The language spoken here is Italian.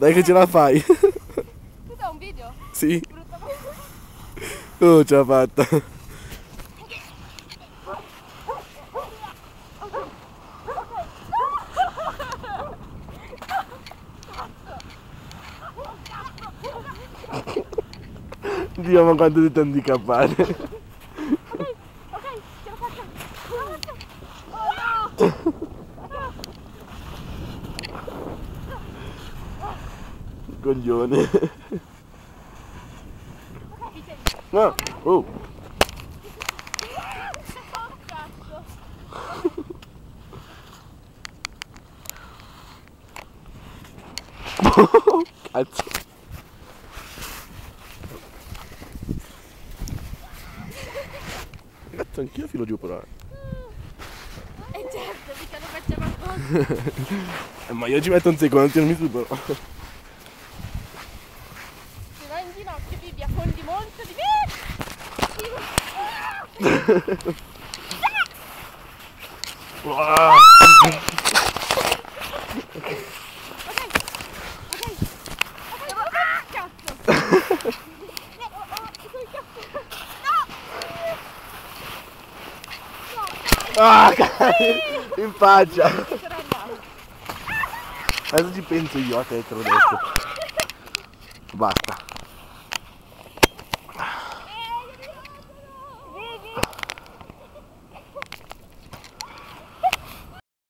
Dai che ce la fai. Tu da un video? Sì. Brutta Oh, ce l'ha fatta. Dio, ma quanto siete handicappate. Ok, ce la faccio. Oh no! Coglione. No. Oh. Cazzo. Cazzo, anch'io filo giù però. Certo, mica lo facciamo apposta. Ma io ci metto un secondo, non mi supero. Se vai in ginocchio, Bibi, affondi molto di me. Wow. Ah, in faccia! Adesso ci penso io a te, te l'ho detto. Basta.